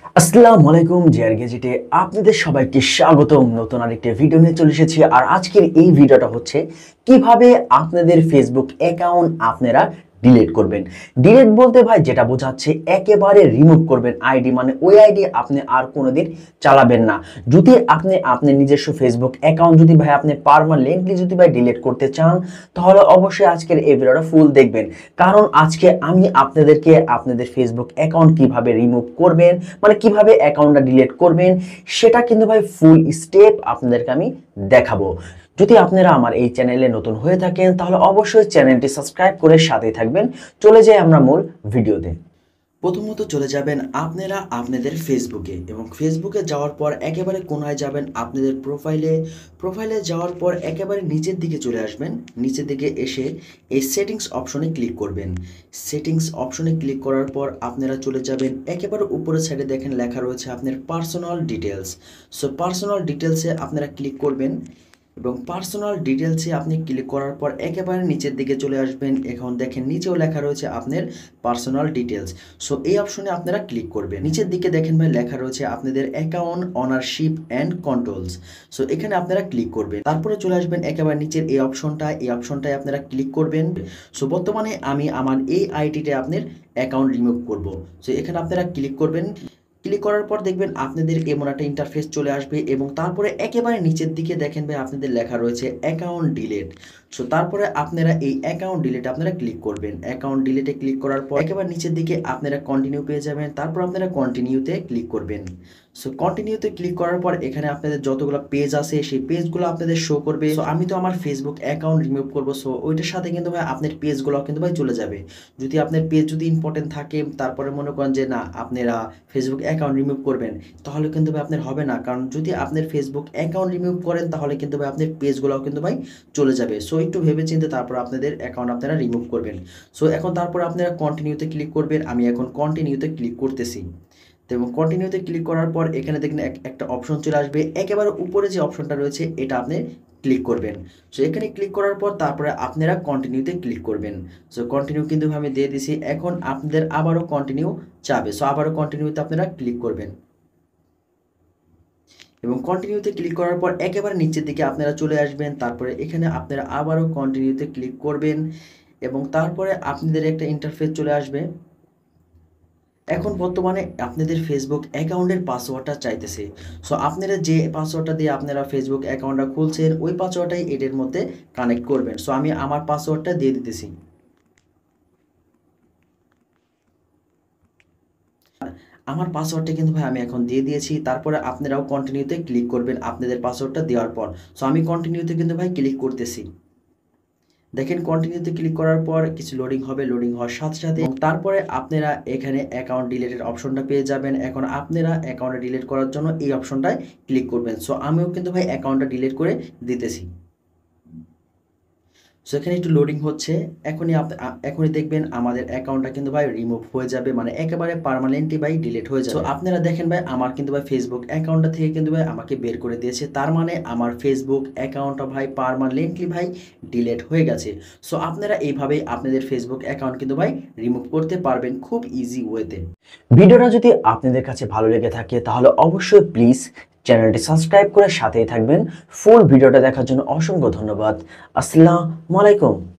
আসসালামু আলাইকুম জিআর গেজেটে আপনাদের সবাইকে স্বাগতম। নতুন আরেকটি ভিডিও নিয়ে চলে এসেছি। আর আজকের এই ভিডিওটা হচ্ছে কিভাবে আপনাদের ফেসবুক অ্যাকাউন্ট আপনারা ডিলিট করবেন। ডিলিট বলতে ভাই যেটা বোঝাচ্ছে একেবারে রিমুভ করবেন আইডি, মানে ওই আইডি আপনি আর কোনোদিন চালাবেন না। যদি আপনি নিজস্ব ফেসবুক অ্যাকাউন্ট যদি ভাই আপনি পার্মানেন্টলি যদি ভাই ডিলিট করতে চান, তাহলে অবশ্যই আজকের এই ভিডিওটা ফুল দেখবেন। কারণ আজকে আমি আপনাদেরকে আপনাদের ফেসবুক অ্যাকাউন্ট কিভাবে রিমুভ করবেন, মানে কিভাবে অ্যাকাউন্টটা ডিলিট করবেন, সেটা কিন্তু ভাই ফুল স্টেপ আপনাদেরকে আমি দেখাবো। যদি আপনারা আমার এই চ্যানেলে নতুন হয়ে থাকেন তাহলে অবশ্যই চ্যানেলটি সাবস্ক্রাইব করে সাথেই থাকবেন। চলে যাই আমরা মূল ভিডিওতে। প্রথমত চলে যাবেন আপনারা আপনাদের ফেসবুকে, এবং ফেসবুকে যাওয়ার পর একেবারে কোনায় যাবেন আপনাদের প্রোফাইলে যাওয়ার পর একেবারে নিচের দিকে চলে আসবেন। নিচের দিকে এসে এই সেটিংস অপশনে ক্লিক করবেন। সেটিংস অপশনে ক্লিক করার পর আপনারা চলে যাবেন একেবারে উপরের সাইডে, দেখেন লেখা রয়েছে আপনার পার্সোনাল ডিটেলস। সো পার্সোনাল ডিটেলসে আপনারা ক্লিক করবেন, এবং পার্সোনাল ডিটেলসে আপনি ক্লিক করার পর একেবারে নিচের দিকে চলে আসবেন। এখন দেখেন নিচেও লেখা রয়েছে আপনার পার্সোনাল ডিটেলস। সো এই অপশনে আপনারা ক্লিক করবেন। নিচের দিকে দেখেন ভাই লেখা রয়েছে আপনাদের account ownership and controls. So এখানে আপনারা ক্লিক করবেন, তারপরে চলে আসবেন একেবারে নিচের এই অপশনটায় আপনারা ক্লিক করবেন। সো বর্তমানে আমি আমার এই আইডিতে আপনার অ্যাকাউন্ট রিমুভ করব। সো এখানে আপনারা ক্লিক করবেন। ক্লিক করার পর দেখবেন আপনাদের এমন একটা ইন্টারফেস চলে আসবে, এবং তারপরে একেবারে নিচের দিকে দেখেন ভাই আপনাদের লেখা রয়েছে অ্যাকাউন্ট ডিলিট। সো তারপরে আপনারা এই অ্যাকাউন্ট ডিলিট আপনারা ক্লিক করবেন। অ্যাকাউন্ট ডিলিটে ক্লিক করার পর একেবারে নিচের দিকে আপনারা কন্টিনিউ পেয়ে যাবেন। তারপর আপনারা কন্টিনিউতে ক্লিক করবেন। সো কন্টিনিউতে ক্লিক করার পর এখানে আপনাদের যতগুলো পেজ আছে সেই পেজগুলো আপনাদের শো করবে। সো আমি তো আমার ফেসবুক অ্যাকাউন্ট রিমুভ করবো, সো ওইটার সাথে কিন্তু ভাই আপনার পেজগুলো কিন্তু ভাই চলে যাবে। যদি আপনার পেজ যদি ইম্পর্টেন্ট থাকে, তারপরে মনে করেন যে না আপনারা ফেসবুক অ্যাকাউন্ট রিমুভ করবেন, তাহলে কিন্তু ভাই আপনার হবে না। কারণ যদি আপনার ফেসবুক অ্যাকাউন্ট রিমুভ করেন তাহলে কিন্তু ভাই আপনার পেজগুলোও কিন্তু ভাই চলে যাবে। সো একটু ভেবে চিন্তে তারপর আপনাদের অ্যাকাউন্ট আপনারা রিমুভ করবেন। সো এখন তারপর আপনারা কন্টিনিউতে ক্লিক করবেন। আমি এখন কন্টিনিউতে ক্লিক করতেছি। এবং কন্টিনিউতে ক্লিক করার পর এখানে দেখেন একটা অপশন চলে আসবে, একেবারে উপরে যে অপশনটা রয়েছে এটা আপনি ক্লিক করবেন। সো এখানে ক্লিক করার পর তারপরে আপনারা কন্টিনিউতে ক্লিক করবেন। সো কন্টিনিউ কিন্তু আমি দিয়ে দিছি। এখন আপনাদের আবারও কন্টিনিউ চাবে, সো আবারও কন্টিনিউতে আপনারা ক্লিক করবেন। এবং কন্টিনিউতে ক্লিক করার পর একেবারে নিচের দিকে আপনারা চলে আসবেন। তারপরে এখানে আপনারা আবারও কন্টিনিউতে ক্লিক করবেন, এবং তারপরে আপনাদের একটা ইন্টারফেস চলে আসবে। এখন বর্তমানে আপনাদের ফেসবুক অ্যাকাউন্টের পাসওয়ার্ডটা চাইতেছে। সো আপনারা যে পাসওয়ার্ডটা দিয়ে আপনারা ফেসবুক অ্যাকাউন্টটা খুলছেন ওই পাসওয়ার্ডটাই এটার মধ্যে কানেক্ট করবেন। সো আমি আমার পাসওয়ার্ডটা দিয়ে দিতেছি। আমার পাসওয়ার্ডটা কিন্তু ভাই আমি এখন দিয়ে দিয়েছি। তারপরে আপনারাও কন্টিনিউতে ক্লিক করবেন আপনাদের পাসওয়ার্ডটা দেওয়ার পর। সো আমি কন্টিনিউতে কিন্তু ভাই ক্লিক করতেছি। দেখেন কন্টিনিউতে ক্লিক করার পর কিছু লোডিং হবে, লোডিং হওয়ার সাথে সাথে তারপরে আপনারা এখানে অ্যাকাউন্ট ডিলিটের অপশনটা পেয়ে যাবেন। এখন আপনারা অ্যাকাউন্টটা ডিলিট করার জন্য এই অপশনটায় ক্লিক করবেন। সো আমিও কিন্তু ভাই অ্যাকাউন্টটা ডিলিট করে দিতেছি। সো এখানে একটু লোডিং হচ্ছে। এখনই দেখবেন আমাদের অ্যাকাউন্টটা কিন্তু ভাই রিমুভ হয়ে যাবে, মানে একেবারে পার্মানেন্টলি ভাই ডিলিট হয়ে যাবে। সো আপনারা দেখেন ভাই আমার কিন্তু ভাই ফেসবুক অ্যাকাউন্টটা থেকে কিন্তু ভাই আমাকে বের করে দিয়েছে। তার মানে আমার ফেসবুক অ্যাকাউন্টটা ভাই পার্মানেন্টলি ভাই ডিলিট হয়ে গেছে। সো আপনারা এইভাবেই আপনাদের ফেসবুক অ্যাকাউন্ট কিন্তু ভাই রিমুভ করতে পারবেন খুব ইজি ওয়েতে। ভিডিওটা যদি আপনাদের কাছে ভালো লেগে থাকে তাহলে অবশ্যই প্লিজ চ্যানেলটি সাবস্ক্রাইব করে সাথেই থাকবেন। ফুল ভিডিওটা দেখার জন্য অসংখ্য ধন্যবাদ। আসসালামু আলাইকুম।